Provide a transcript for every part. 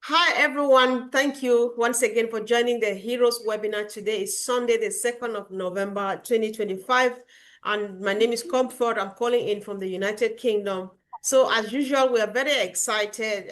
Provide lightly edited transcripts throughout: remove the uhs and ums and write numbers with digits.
Hi, everyone. Thank you once again for joining the Heroes webinar. Today is Sunday, the 2nd of November, 2025. And my name is Comfort. I'm calling in from the United Kingdom. So as usual, we are very excited.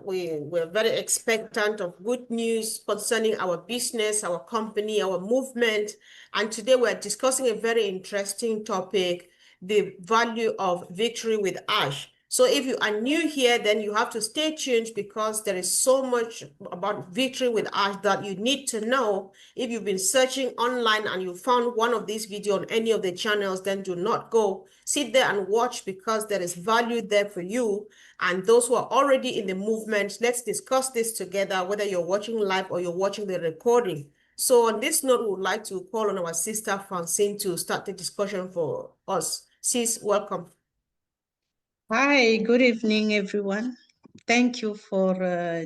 We're very expectant of good news concerning our business, our company, our movement. And today we're discussing a very interesting topic, the value of victory with Ash. So if you are new here, then you have to stay tuned because there is so much about victory with Ash that you need to know. If you've been searching online and you found one of these videos on any of the channels, then do not go. Sit there and watch because there is value there for you. And those who are already in the movement, let's discuss this together, whether you're watching live or you're watching the recording. So on this note, we would like to call on our sister Francine to start the discussion for us. Sis, welcome. Hi, good evening, everyone. Thank you for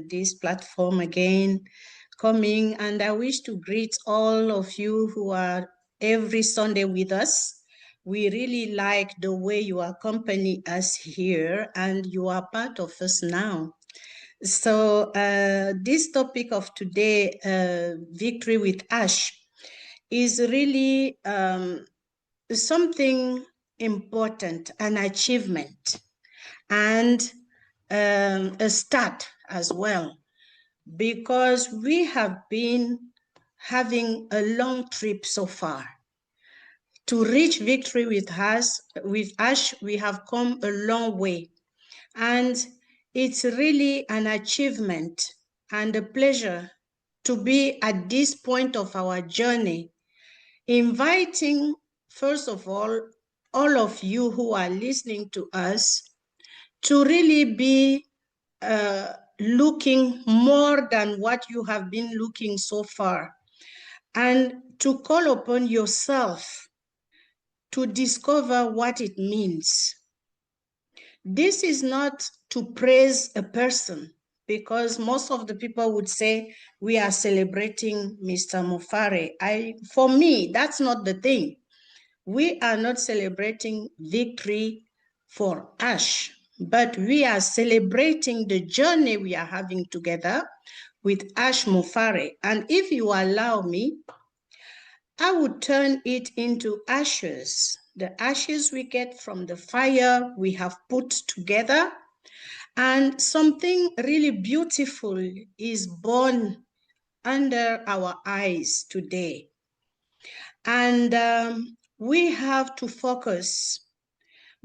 this platform again coming, and I wish to greet all of you who are every Sunday with us. We really like the way you accompany us here, and you are part of us now. So this topic of today, Victory with Ash, is really something important, an achievement, and a start as well, because we have been having a long trip so far. To reach victory with Ash, we have come a long way, and it's really an achievement and a pleasure to be at this point of our journey, inviting, first of all of you who are listening to us to really be looking more than what you have been looking so far, and to call upon yourself to discover what it means. This is not to praise a person, because most of the people would say we are celebrating Mr. Mufareh. For me, that's not the thing. We are not celebrating victory for Ash, but we are celebrating the journey we are having together with Ash Mufareh. And if you allow me, I would turn it into ashes, the ashes we get from the fire we have put together, and something really beautiful is born under our eyes today. And we have to focus,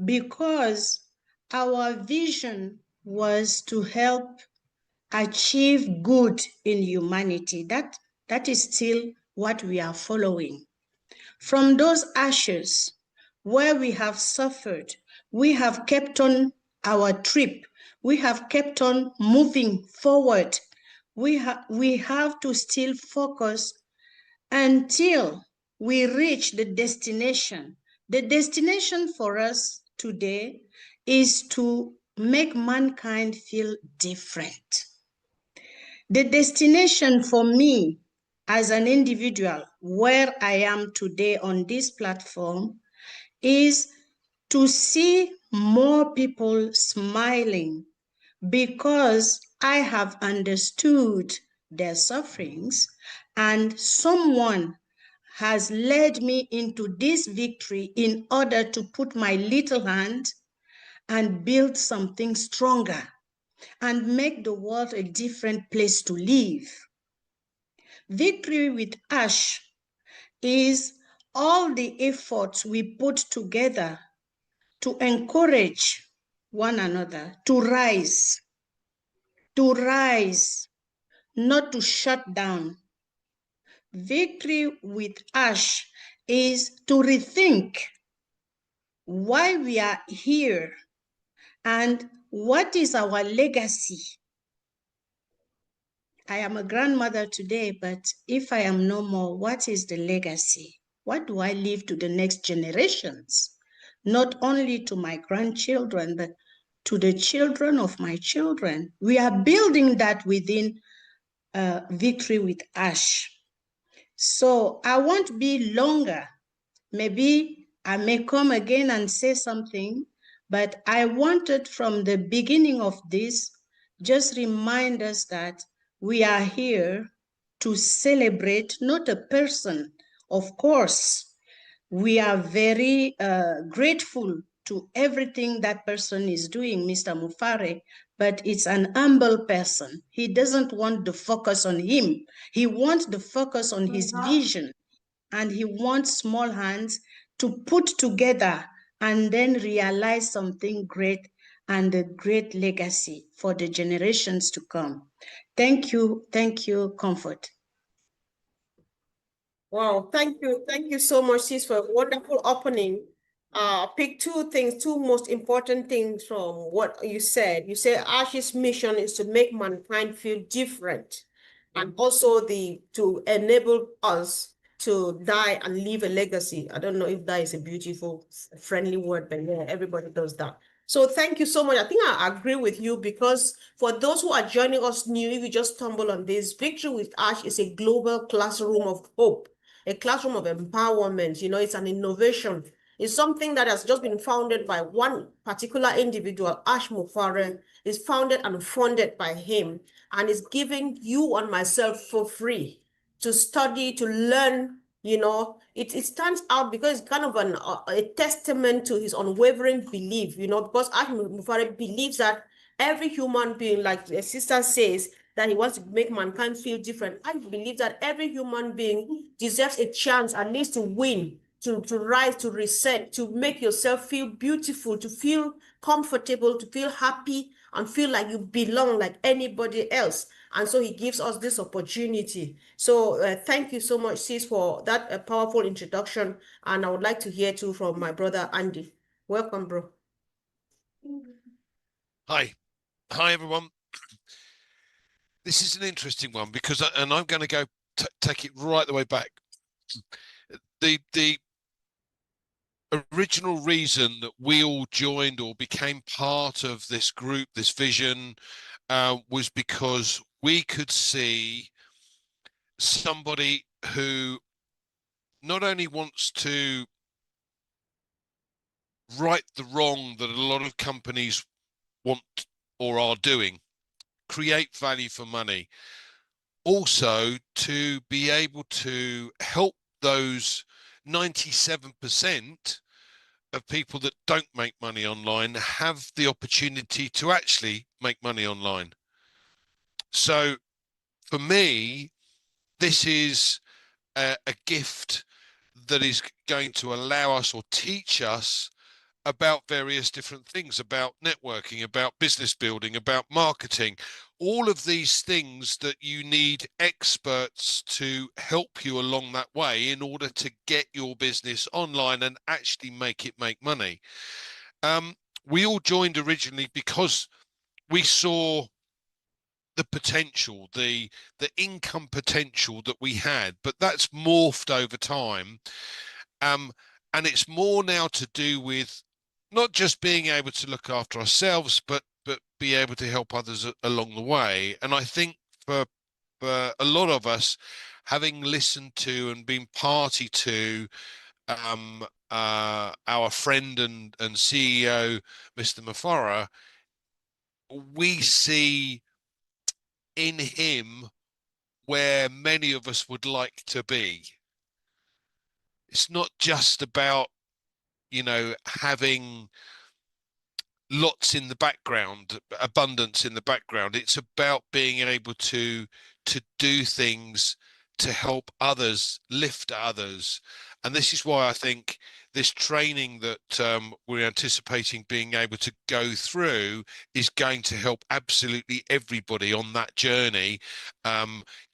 because our vision was to help achieve good in humanity. That is still what we are following. From those ashes where we have suffered, we have kept on our trip. We have kept on moving forward. We have to still focus until we reach the destination. The destination for us today is to make mankind feel different. The destination for me as an individual, where I am today on this platform, is to see more people smiling, because I have understood their sufferings, and someone has led me into this victory in order to put my little hand and build something stronger and make the world a different place to live. Victory with Ash is all the efforts we put together to encourage one another to rise, not to shut down. Victory with Ash is to rethink why we are here and what is our legacy. I am a grandmother today, but if I am no more, what is the legacy? What do I leave to the next generations? Not only to my grandchildren, but to the children of my children. We are building that within Victory with Ash. So I won't be longer. Maybe I may come again and say something, But I wanted from the beginning of this, just remind us that we are here to celebrate not a person. Of course, we are very grateful to everything that person is doing, Mr. Mufareh, but it's an humble person. He doesn't want the focus on him. He wants the focus on his vision, and he wants small hands to put together and then realize something great and a great legacy for the generations to come. Thank you, Comfort. Wow, thank you. Thank you so much, sis, for a wonderful opening. Pick two things, two most important things from what you said. You said Ash's mission is to make mankind feel different and also to enable us to die and leave a legacy. I don't know if that is a beautiful, friendly word, but yeah, everybody does that. So thank you so much. I think I agree with you because for those who are joining us new, if you just stumble on this, Victory with Ash is a global classroom of hope, a classroom of empowerment. You know, it's an innovation. It's something that has just been founded by one particular individual, Ash Mufareh. It's founded and funded by him, and is giving you and myself for free to study, to learn. You know, it stands out because it's kind of a testament to his unwavering belief, you know, because Ash Mufareh believes that every human being, like the sister says, that he wants to make mankind feel different. I believe that every human being deserves a chance at least to win, to rise, to reset, to make yourself feel beautiful, to feel comfortable, to feel happy, and feel like you belong like anybody else. And so he gives us this opportunity. So thank you so much, sis, for that powerful introduction. And I would like to hear too from my brother, Andy. Welcome, bro. Hi. Hi, everyone. This is an interesting one because, and I'm going to go take it right the way back. The original reason that we all joined or became part of this group, this vision, was because we could see somebody who not only wants to right the wrong that a lot of companies want or are doing, create value for money, also to be able to help those 97% of people that don't make money online have the opportunity to actually make money online. So for me, this is a gift that is going to allow us or teach us about various different things, about networking, about business building, about marketing, all of these things that you need experts to help you along that way in order to get your business online and actually make it make money. We all joined originally because we saw the potential, the income potential that we had, but that's morphed over time. And it's more now to do with not just being able to look after ourselves, but be able to help others along the way. And I think for a lot of us, having listened to and been party to our friend and CEO, Mr. Mufareh, we see in him where many of us would like to be. It's not just about, you know, having lots in the background, abundance in the background. It's about being able to do things to help others, lift others. And this is why I think this training that we're anticipating being able to go through is going to help absolutely everybody on that journey,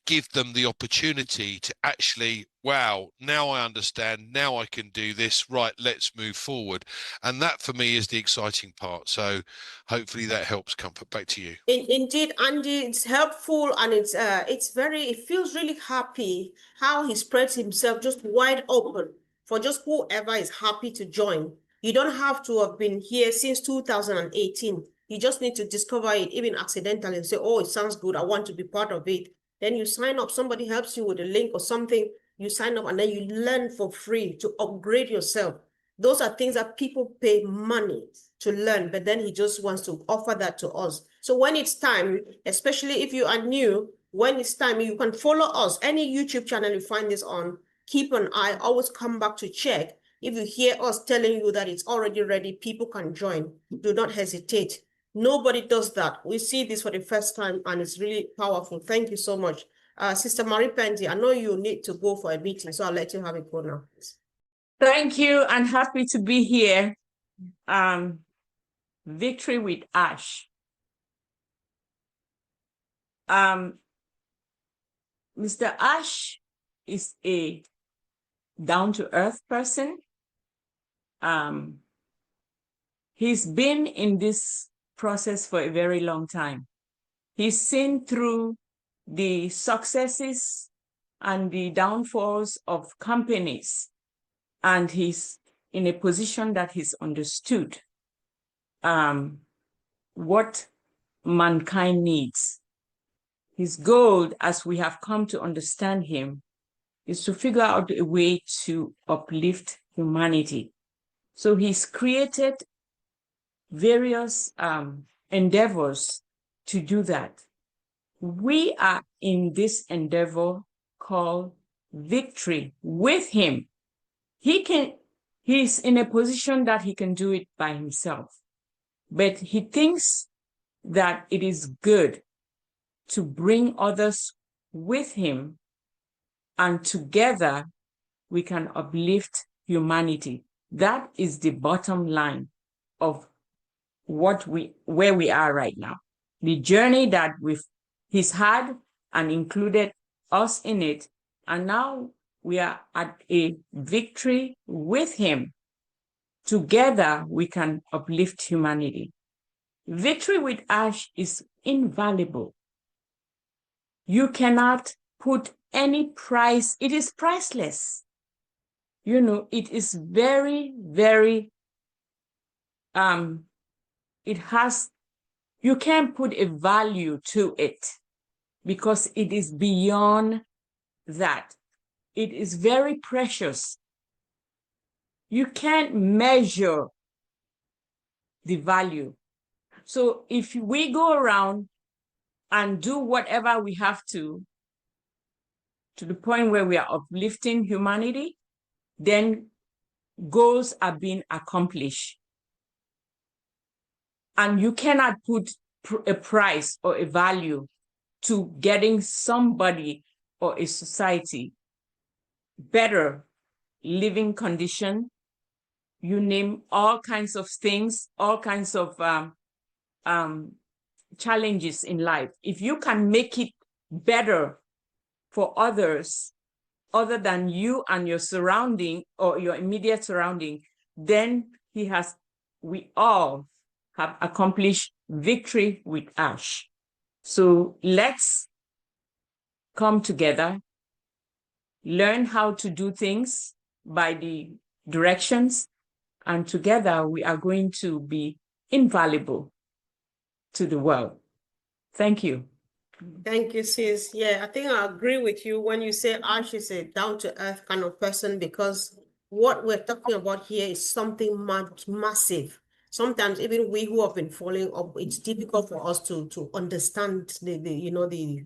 give them the opportunity to actually, wow, now I understand, now I can do this, right, let's move forward. And that for me is the exciting part. So hopefully that helps. Comfort, back to you. Indeed, Andy, it's helpful, and it feels really happy how he spreads himself just wide open for just whoever is happy to join. You don't have to have been here since 2018. You just need to discover it, even accidentally, and say, oh, it sounds good, I want to be part of it. Then you sign up, somebody helps you with a link or something, you sign up, and then you learn for free to upgrade yourself. Those are things that people pay money to learn, but then he just wants to offer that to us. So when it's time, especially if you are new, when it's time, you can follow us. Any YouTube channel you find this on, keep an eye, always come back to check. If you hear us telling you that it's already ready, people can join. Do not hesitate. Nobody does that. We see this for the first time, and it's really powerful. Thank you so much. Sister Marie Penty, I know you need to go for a meeting, so I'll let you have it go now, please. Thank you, and happy to be here. Victory with Ash. Mr. Ash is a down-to-earth person. He's been in this process for a very long time. He's seen through the successes and the downfalls of companies, and he's in a position that he's understood what mankind needs. His goal, as we have come to understand him, is to figure out a way to uplift humanity. So he's created various endeavors to do that. We are in this endeavor called Victory with him. He's in a position that he can do it by himself, but he thinks that it is good to bring others with him, and together we can uplift humanity. That is the bottom line of where we are right now. The journey that he's had and included us in it, and now we are at a victory with him. Together we can uplift humanity. Victory with Ash is invaluable. You cannot put any price, it is priceless. You know, it is very, very, you can't put a value to it because it is beyond that. It is very precious. You can't measure the value. So if we go around and do whatever we have to the point where we are uplifting humanity, then goals are being accomplished. And you cannot put a price or a value to getting somebody or a society better living condition. You name all kinds of things, all kinds of challenges in life. If you can make it better for others other than you and your surrounding or your immediate surrounding, then we all have accomplished victory with Ash. So let's come together, learn how to do things by the directions, and together we are going to be invaluable to the world. Thank you. Thank you, sis. Yeah, I think I agree with you when you say Ash is a down-to-earth kind of person, because what we're talking about here is something massive. Sometimes even we who have been following up, it's difficult for us to understand the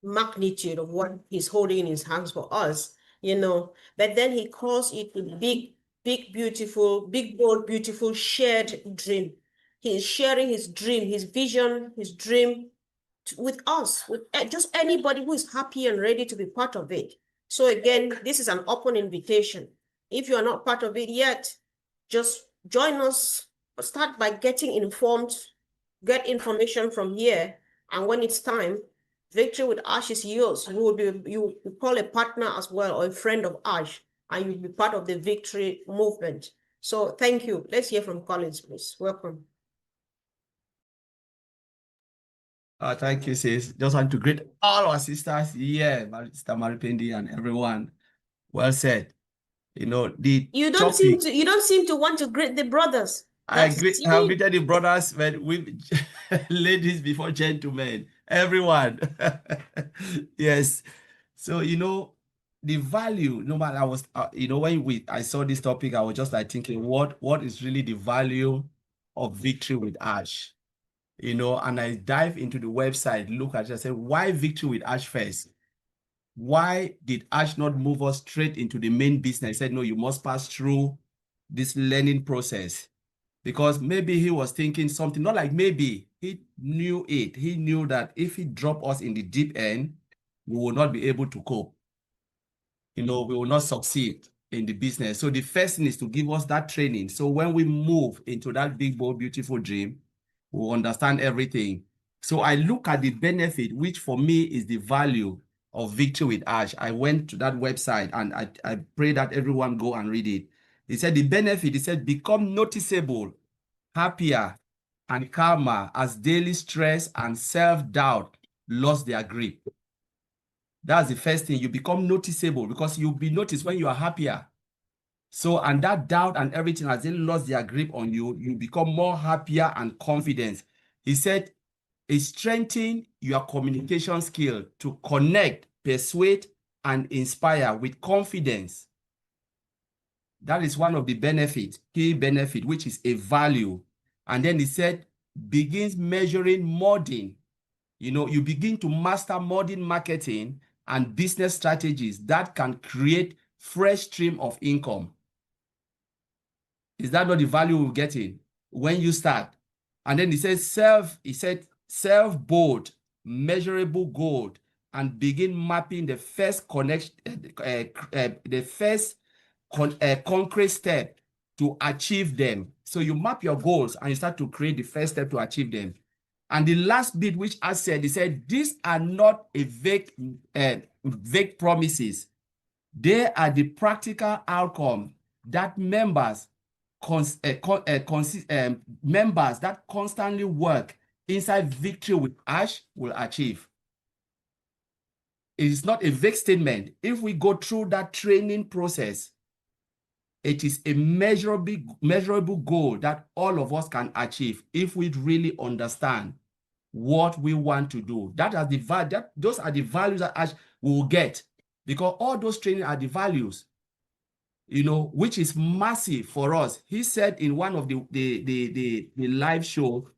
magnitude of what he's holding in his hands for us, But then he calls it a big, beautiful, big, bold, beautiful shared dream. He is sharing his dream, his vision, his dream with us, with just anybody who is happy and ready to be part of it. So again, this is an open invitation. If you are not part of it yet, just join us. Start by getting informed, get information from here, and when it's time, Victory with Ash is yours. You call a partner as well, or a friend of Ash, and you'll be part of the Victory movement. So thank you. Let's hear from Collins, please. Welcome. Thank you, sis. Just want to greet all our sisters here, Sister Maripendi and everyone. Well said. You don't seem to want to greet the brothers. I have greeted the brothers, but we ladies before gentlemen, everyone. Yes. So the value, no matter, I was, when I saw this topic, I was just like thinking, what is really the value of victory with Ash? And I dive into the website, look at it, I said, why victory with Ash first? Why did Ash not move us straight into the main business? He said, no, you must pass through this learning process. Because maybe he was thinking something, not like maybe, he knew it. He knew that if he dropped us in the deep end, we will not be able to cope. We will not succeed in the business. So the first thing is to give us that training. So when we move into that big, bold, beautiful dream, we'll understand everything. So I look at the benefit, which for me is the value of Victory with Ash. I went to that website and I pray that everyone go and read it. He said the benefit, he said, become noticeable, happier, and calmer as daily stress and self-doubt lost their grip. That's the first thing. You become noticeable because you'll be noticed when you are happier. So, and that doubt and everything, as they lost their grip on you, you become more happier and confident. He said, it strengthens your communication skill to connect, persuade, and inspire with confidence. That is one of the benefits, key benefit, which is a value. And then he said, begins measuring modding. You begin to master modern marketing and business strategies that can create fresh stream of income. Is that not the value we're getting when you start? And then he says self-bold, measurable goal, and begin mapping the first concrete step to achieve them. So you map your goals and you start to create the first step to achieve them. And the last bit, which I said, he said, these are not a vague promises. They are the practical outcome that members that constantly work inside Victory with Ash will achieve. It is not a vague statement. If we go through that training process, it is a measurable goal that all of us can achieve if we really understand what we want to do. Those are the values that Ash will get, because all those training are the values, which is massive for us. He said in one of the live show,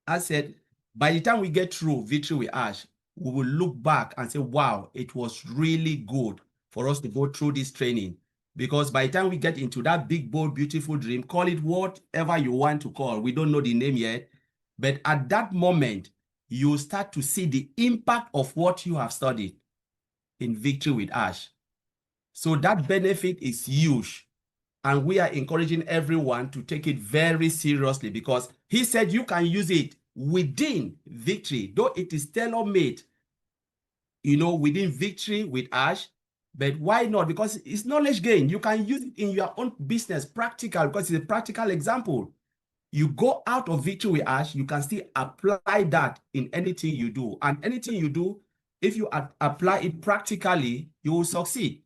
I said, by the time we get through Victory with Ash, we will look back and say, wow, it was really good for us to go through this training. Because by the time we get into that big, bold, beautiful dream, call it whatever you want to call, we don't know the name yet, but at that moment, you start to see the impact of what you have studied in Victory with Ash. So that benefit is huge. And we are encouraging everyone to take it very seriously, because he said you can use it within Victory, though it is tailor-made, within Victory with Ash. But why not? Because it's knowledge gain. You can use it in your own business, practical, because it's a practical example. You go out of Victory with Ash, you can still apply that in anything you do. And anything you do, if you apply it practically, you will succeed.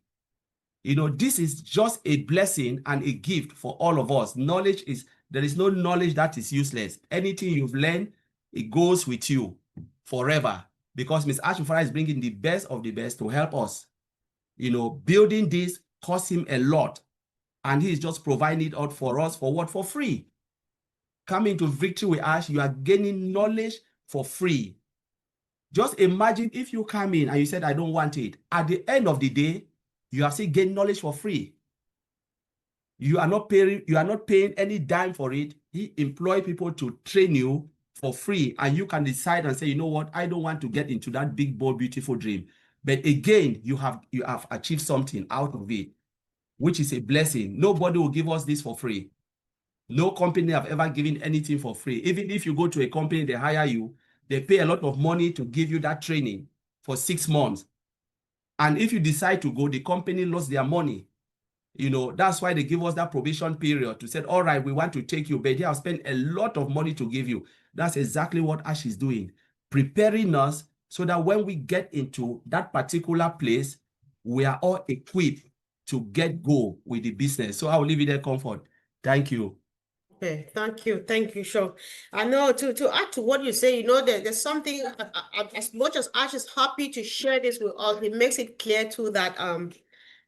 This is just a blessing and a gift for all of us. There is no knowledge that is useless. Anything you've learned, it goes with you forever, because Ms. Ash Mufareh is bringing the best of the best to help us. Building this costs him a lot, and he's just providing it out for us for what? For free. Coming to Victory with Ash, you are gaining knowledge for free. Just imagine if you come in and you said, I don't want it. At the end of the day, you have still gained knowledge for free. You are not paying any dime for it. He employs people to train you for free, and you can decide and say, you know what, I don't want to get into that big, bold, beautiful dream. But again, you have achieved something out of it, which is a blessing. Nobody will give us this for free. No company have ever given anything for free. Even if you go to a company, they hire you, they pay a lot of money to give you that training for 6 months. And if you decide to go, the company lost their money. That's why they give us that probation period to say, all right, we want to take you, but they have spent a lot of money to give you. That's exactly what Ash is doing, preparing us so that when we get into that particular place, we are all equipped to go with the business. So I will leave it there, Comfort. Thank you. Okay, thank you, Sean. I know to add to what you say, there's something, as much as Ash is happy to share this with us, it makes it clear too that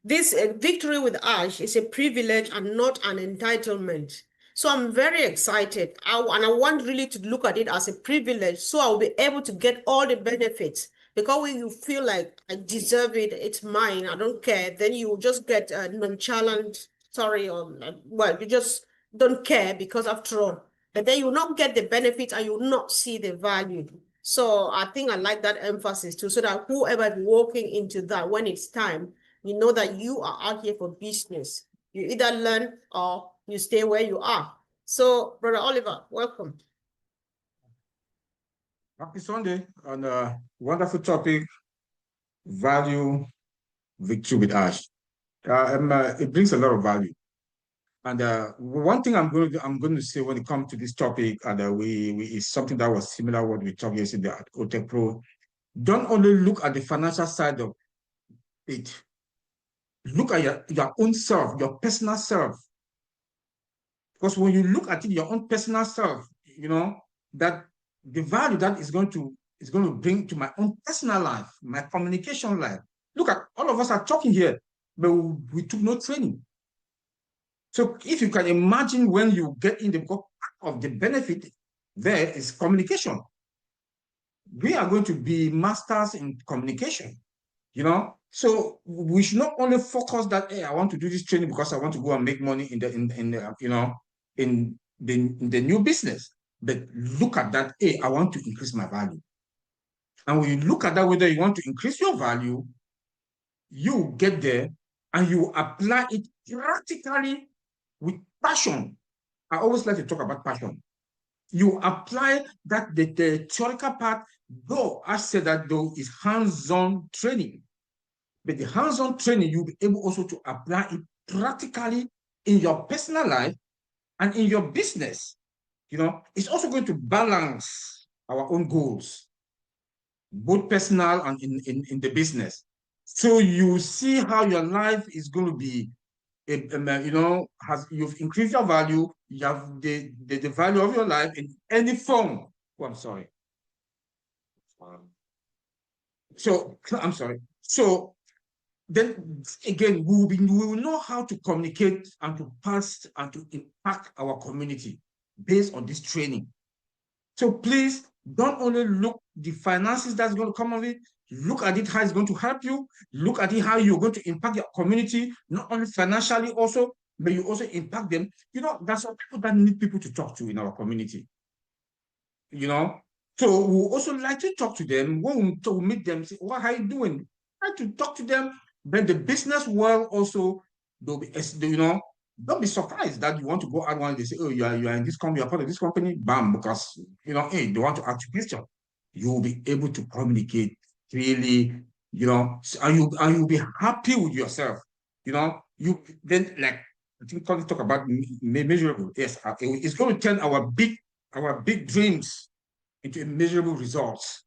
This victory with Ash is a privilege and not an entitlement. So I'm very excited. And I want really to look at it as a privilege so I'll be able to get all the benefits. Because when you feel like I deserve it, it's mine, I don't care, then you just get nonchalant, sorry, or well, you just don't care because after all. But then you will not get the benefits and you will not see the value. So I think I like that emphasis too, so that whoever is walking into that when it's time, you know that you are out here for business. You either learn or you stay where you are. So, Brother Oliver, welcome. Happy Sunday on a wonderful topic, value victory with Ash. It brings a lot of value. And one thing I'm going to say when it comes to this topic, and we is something that was similar what we talked yesterday at OTEC Pro. Don't only look at the financial side of it. Look at your own self, your personal self. Because when you look at it, your own personal self, you know, that the value that is going to bring to my own personal life, my communication life. Look at all of us are talking here, but we took no training. So if you can imagine when you get in the part of the benefit, there is communication. We are going to be masters in communication, you know. So we should not only focus that, hey, I want to do this training because I want to go and make money in the you know, in the new business. But look at that, hey, I want to increase my value. And when you look at that, whether you want to increase your value, you get there and you apply it practically with passion. I always like to talk about passion. You apply that the theoretical part, though I said that though is hands-on training. But the hands-on training, you'll be able also to apply it practically in your personal life and in your business. You know, it's also going to balance our own goals, both personal and in the business. So you see how your life is going to be, you know, you've increased your value, you have the value of your life in any form. Oh, I'm sorry. So, I'm sorry. So then again, we will know how to communicate and to pass and to impact our community based on this training. So please don't only look the finances that's going to come of it, look at it how it's going to help you, look at it how you're going to impact your community, not only financially also, but you also impact them. You know, that's some people that need people to talk to in our community. You know, so we also like to talk to them when we meet them, say, what are you doing? Try to talk to them. Then the business world also, they'll be, you know, don't be surprised that you want to go out one day, say, oh, you are in this company, you're part of this company, bam, because, you know, hey, they want to ask you question. You will be able to communicate really, you know, and you'll be happy with yourself. You know, you then, like, I think talk about measurable. Yes, it's going to turn our big dreams into measurable results.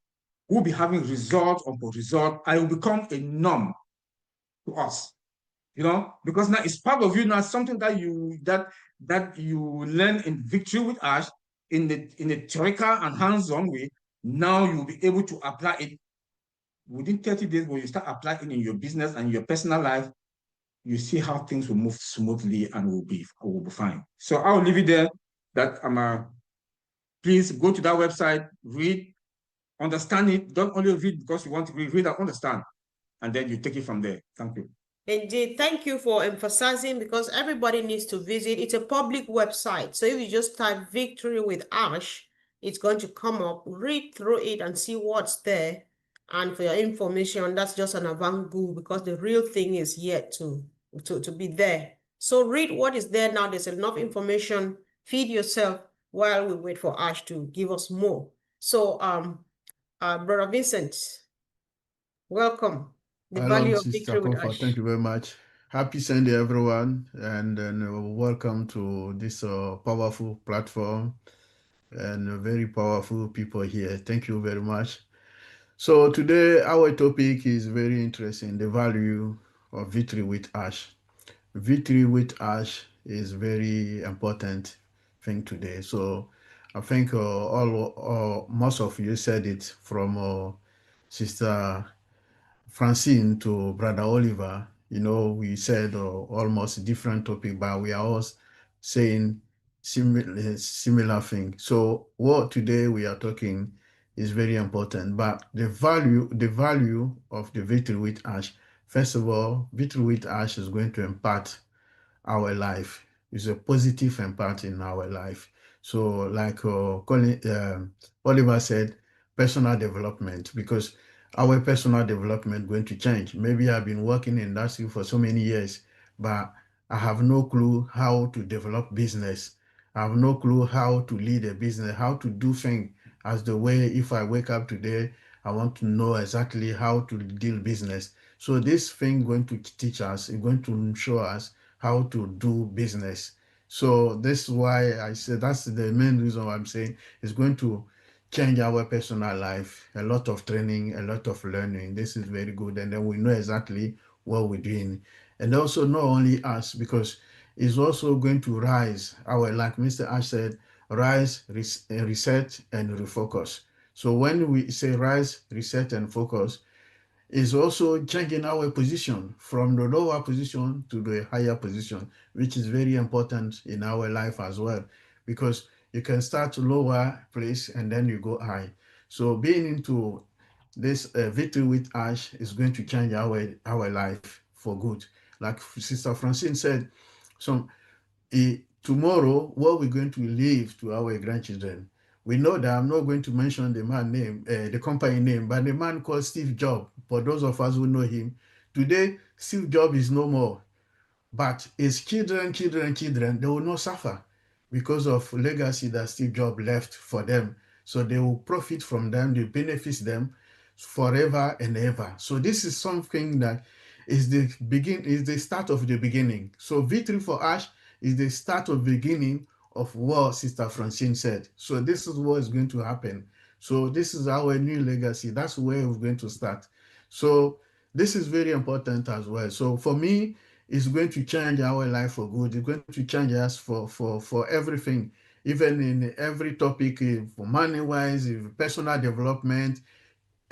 We'll be having result upon result. I will become a norm to us, you know, because now it's part of you now, something that you learn in victory with Ash in a theoretical and hands-on way. Now you'll be able to apply it within 30 days. When you start applying it in your business and your personal life, you see how things will move smoothly and will be fine. So I'll leave it there. That please go to that website, read, understand it. Don't only read because you want to read and understand, and then you take it from there. Thank you. Indeed, thank you for emphasizing, because everybody needs to visit. It's a public website. So if you just type Victory with Ash, it's going to come up. Read through it and see what's there. And for your information, that's just an avant-garde, because the real thing is yet to be there. So read what is there now. There's enough information. Feed yourself while we wait for Ash to give us more. So, Brother Vincent, welcome. The Hello, value of Sister victory with Comfort. Ash. Thank you very much. Happy Sunday, everyone, and welcome to this powerful platform and very powerful people here. Thank you very much. So today our topic is very interesting: the value of victory with Ash. Victory with Ash is very important thing today. So I think most of you said it, from Sister Francine to Brother Oliver. We said almost different topic, but we are all saying similar thing. So what today we are talking is very important. But the value of the victory with ash. First of all, victory with ash is going to impact our life. It's a positive impact in our life. So, like Oliver said, personal development, because our personal development going to change. Maybe I've been working in industry for so many years, but I have no clue how to develop business. I have no clue how to lead a business, how to do things as the way if I wake up today, I want to know exactly how to deal business. So this thing going to teach us, it's going to show us how to do business. So this is why I said that's the main reason why I'm saying it's going to change our personal life. A lot of training, a lot of learning. This is very good. And then we know exactly what we're doing. And also not only us, because it's also going to rise our, like Mr. Ash said, rise, reset, and refocus. So when we say rise, reset, and focus, is also changing our position from the lower position to the higher position, which is very important in our life as well, because you can start lower place and then you go high. So being into this victory with ash is going to change our life for good. Like Sister Francine said, so tomorrow, what we're going to leave to our grandchildren. We know that I'm not going to mention the man name, the company name, but the man called Steve Jobs. For those of us who know him, today Steve Jobs is no more. But his children, they will not suffer because of legacy that Steve Jobs left for them. So they will profit from them, they benefit them forever and ever. So this is something that is the start of the beginning. So victory for Ash is the start of beginning of what Sister Francine said. So this is what is going to happen. So this is our new legacy. That's where we're going to start. So this is very important as well. So for me, it's going to change our life for good. It's going to change us for everything, even in every topic, for money wise, personal development,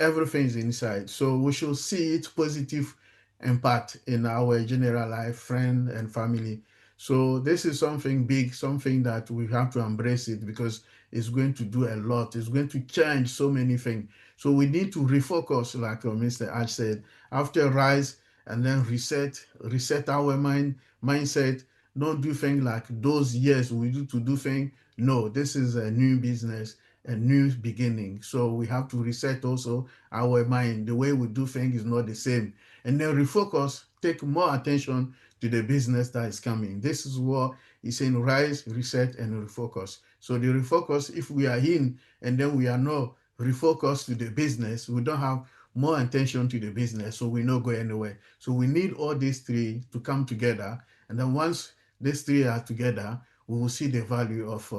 everything is inside. So we should see its positive impact in our general life, friend and family. So this is something big, something that we have to embrace it because it's going to do a lot. It's going to change so many things. So we need to refocus, like Mr. Ash said, after rise and then reset our mindset. Don't do things like those years we do to do things. No, this is a new business, a new beginning. So we have to reset also our mind. The way we do things is not the same. And then refocus, take more attention to the business that is coming. This is what he's saying, rise, reset, and refocus. So the refocus, if we are in and then we are not refocused to the business, we don't have more attention to the business, so we not go anywhere. So we need all these three to come together. And then once these three are together, we will see the value of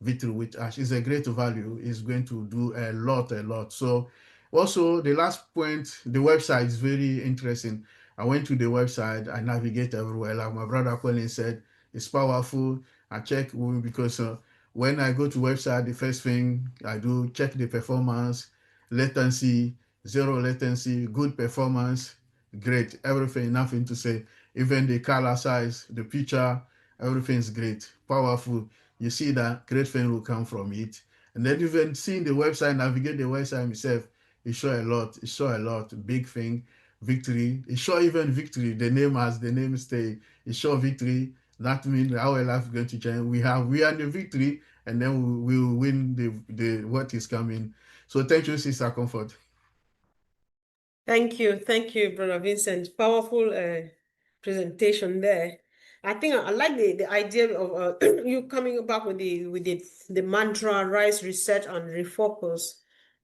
victory with ash. It's a great value. It's going to do a lot. So also the last point, the website is very interesting. I went to the website, I navigate everywhere. Like my brother Colin said, it's powerful. I check because when I go to website, the first thing I do, check the performance, latency, zero latency, good performance, great, everything, nothing to say. Even the color size, the picture, everything's great, powerful. You see that great thing will come from it. And then even seeing the website, navigate the website itself, it show a lot. It show a lot. Big thing, victory. It show even victory. The name as the name stay. It show victory. That means our life is going to change. We are in the victory, and then we will win the what is coming. So thank you, Sister Comfort. Thank you, Brother Vincent. Powerful presentation there. I think I like the idea of you coming back with the mantra, rise, reset, and refocus.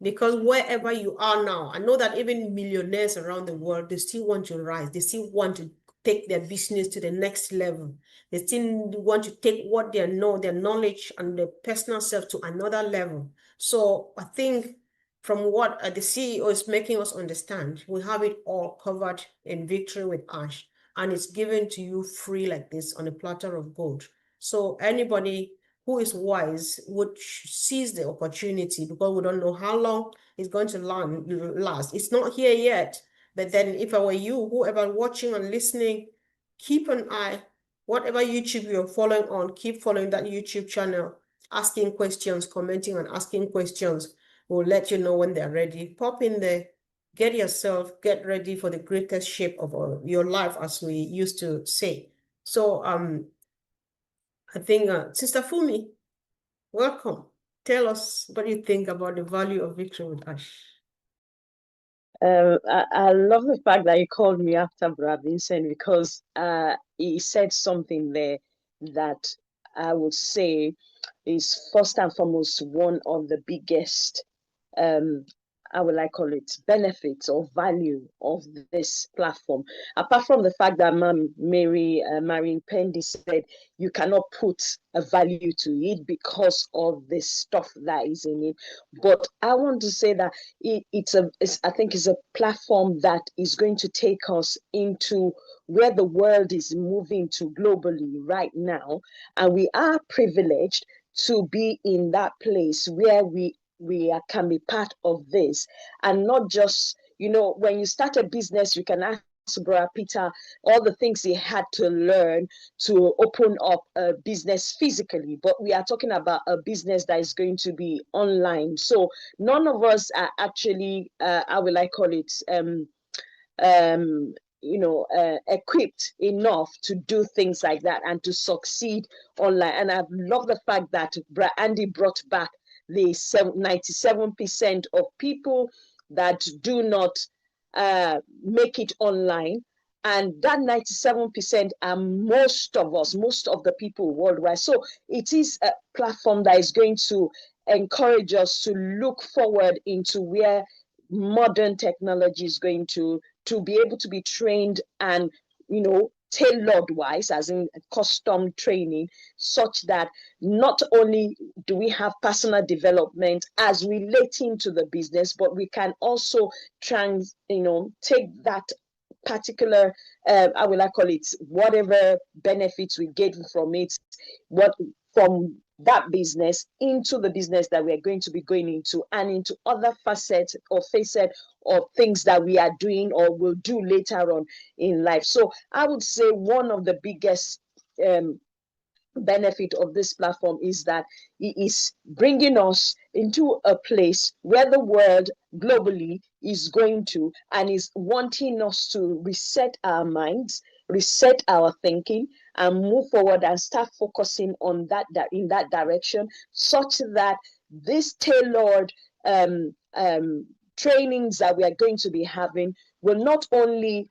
Because wherever you are now, I know that even millionaires around the world, they still want to rise. They still want to take their business to the next level. They still want to take what they know, their knowledge and their personal self to another level. So I think from what the CEO is making us understand, we have it all covered in Victory with Ash, and it's given to you free like this on a platter of gold. So anybody who is wise would seize the opportunity because we don't know how long it's going to last. It's not here yet, But then if I were you, whoever watching and listening, keep an eye, whatever YouTube you're following on, keep following that YouTube channel, asking questions, commenting and asking questions. We'll let you know when they're ready. Pop in there, get ready for the greatest shape of your life, as we used to say. So I think Sister Fumi, welcome. Tell us what you think about the value of victory with Ash. I love the fact that you called me after Brother Vincent, because he said something there that I would say is first and foremost one of the biggest, how will I call it, benefits or value of this platform. Apart from the fact that Marion Pendy said you cannot put a value to it because of the stuff that is in it. But I want to say that I think it's a platform that is going to take us into where the world is moving to globally right now. And we are privileged to be in that place where we can be part of this, and not just, when you start a business, you can ask Brother Peter all the things he had to learn to open up a business physically, but we are talking about a business that is going to be online. So none of us are actually, how will I call it, equipped enough to do things like that and to succeed online. And I love the fact that Andy brought back the 97% of people that do not make it online. And that 97% are most of the people worldwide. So it is a platform that is going to encourage us to look forward into where modern technology is going to be able to be trained and, tailored wise, as in custom training, such that not only do we have personal development as relating to the business, but we can also take that particular, how will I call it, whatever benefits we get from it, from that business into the business that we're going to be going into, and into other facets of things that we are doing or will do later on in life. So I would say one of the biggest benefit of this platform is that it is bringing us into a place where the world globally is going to, and is wanting us to reset our minds, reset our thinking, and move forward and start focusing on that in that direction, such that this tailored trainings that we are going to be having will not only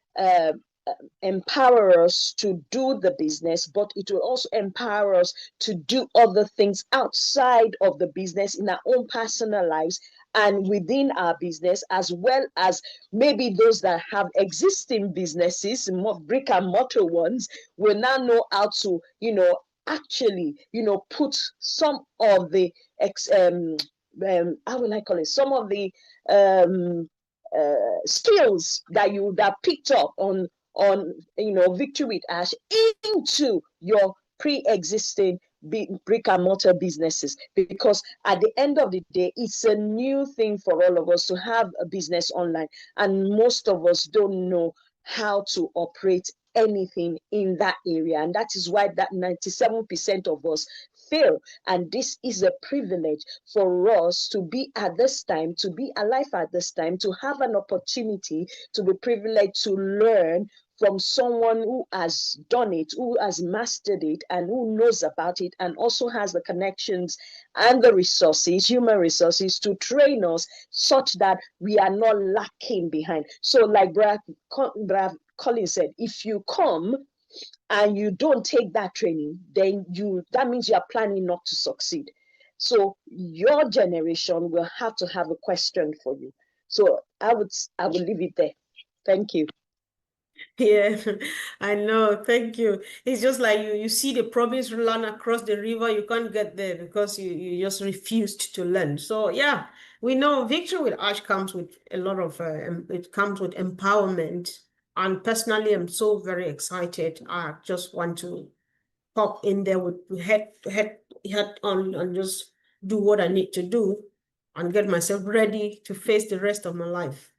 empower us to do the business, but it will also empower us to do other things outside of the business in our own personal lives and within our business, as well as maybe those that have existing businesses, more brick and mortar ones, will now know how to, actually, put some of the how will I call it? Some of the skills that you picked up on Victory with Ash into your pre-existing brick and mortar businesses, because at the end of the day, it's a new thing for all of us to have a business online, and most of us don't know how to operate anything in that area, and that is why that 97% of us fail. And this is a privilege for us to be at this time, to be alive at this time, to have an opportunity, to be privileged to learn from someone who has done it, who has mastered it, and who knows about it, and also has the connections and the resources, human resources, to train us such that we are not lacking behind. So like Brad Colin said, if you come and you don't take that training, then that means you are planning not to succeed. So your generation will have to have a question for you. So I will leave it there. Thank you. Yeah, I know. Thank you. It's just like you see the promised land across the river, you can't get there because you just refused to learn. So yeah, we know Victory with Ash comes with a lot of it comes with empowerment. And personally, I'm so very excited. I just want to pop in there with head on and just do what I need to do and get myself ready to face the rest of my life.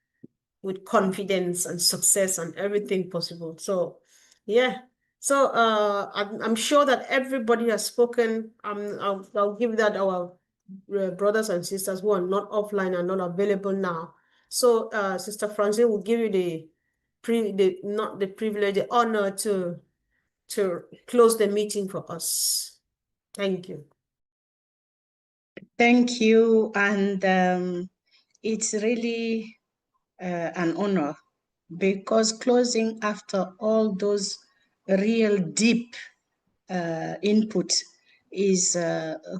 with confidence and success and everything possible. So, yeah. So I'm sure that everybody has spoken. I'll give that our brothers and sisters who are not offline and not available now. So Sister Francine will give you the honor to close the meeting for us. Thank you. Thank you. And it's really an honor, because closing after all those real deep input is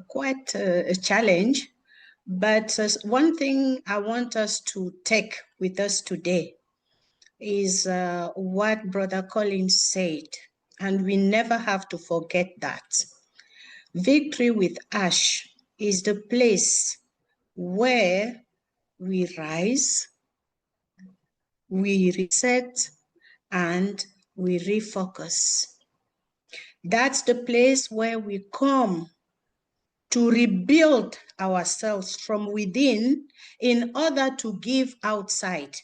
quite a challenge. But one thing I want us to take with us today is what Brother Collins said, and we never have to forget that. Victory with Ash is the place where we rise, we reset, and we refocus. That's the place where we come to rebuild ourselves from within in order to give outside.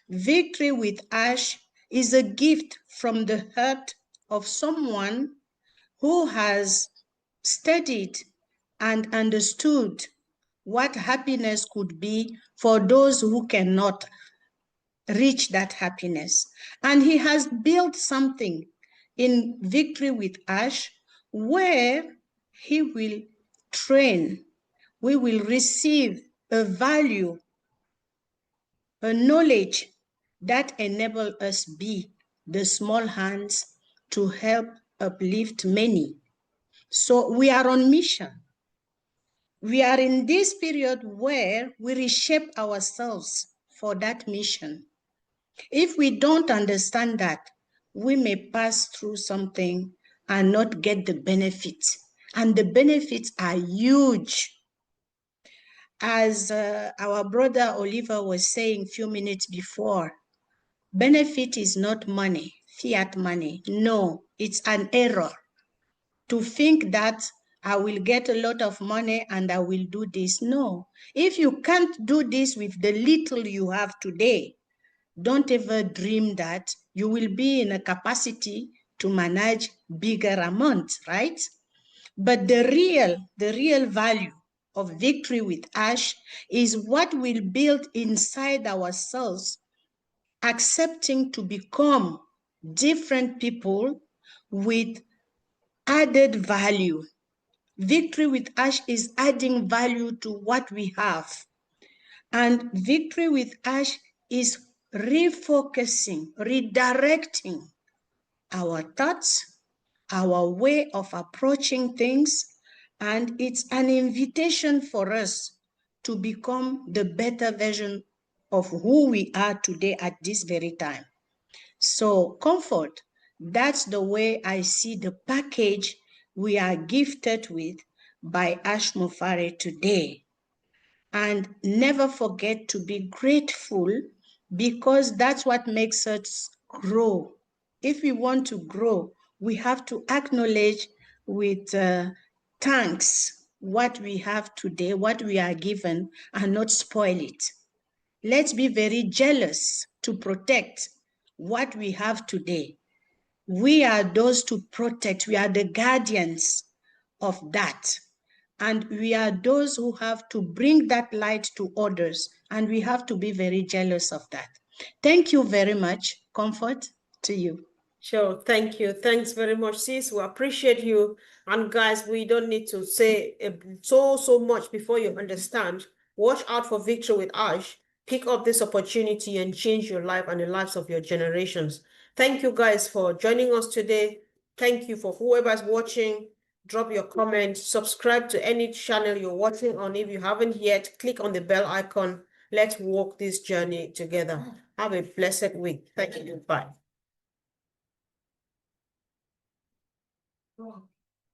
Victory with Ash is a gift from the heart of someone who has studied and understood what happiness could be for those who cannot reach that happiness. And he has built something in Victory with Ash where he will train, we will receive a value, a knowledge that enable us be the small hands to help uplift many. So we are on mission. We are in this period where we reshape ourselves for that mission. If we don't understand that, we may pass through something and not get the benefits. And the benefits are huge. As our brother Oliver was saying a few minutes before, benefit is not money, fiat money. No, it's an error to think that I will get a lot of money and I will do this. No, if you can't do this with the little you have today, don't ever dream that you will be in a capacity to manage bigger amounts, right? But the real value of Victory with Ash is what will build inside ourselves, accepting to become different people with added value. Victory with Ash is adding value to what we have. And Victory with Ash is refocusing, redirecting our thoughts, our way of approaching things, and it's an invitation for us to become the better version of who we are today at this very time. So comfort, that's the way I see the package we are gifted with by Ash Mufareh today. And never forget to be grateful, because that's what makes us grow. If we want to grow, we have to acknowledge with thanks what we have today, what we are given, and not spoil it. Let's be very jealous to protect what we have today. We are those to protect. We are the guardians of that. And we are those who have to bring that light to others. And we have to be very jealous of that. Thank you very much. Comfort to you. Sure. Thank you. Thanks very much, sis. We appreciate you. And guys, we don't need to say so much before you understand. Watch out for Victory with Ash. Pick up this opportunity and change your life and the lives of your generations. Thank you guys for joining us today. Thank you for whoever's watching. Drop your comment. Subscribe to any channel you're watching on. If you haven't yet, click on the bell icon. Let's walk this journey together. Have a blessed week. Thank you. Bye.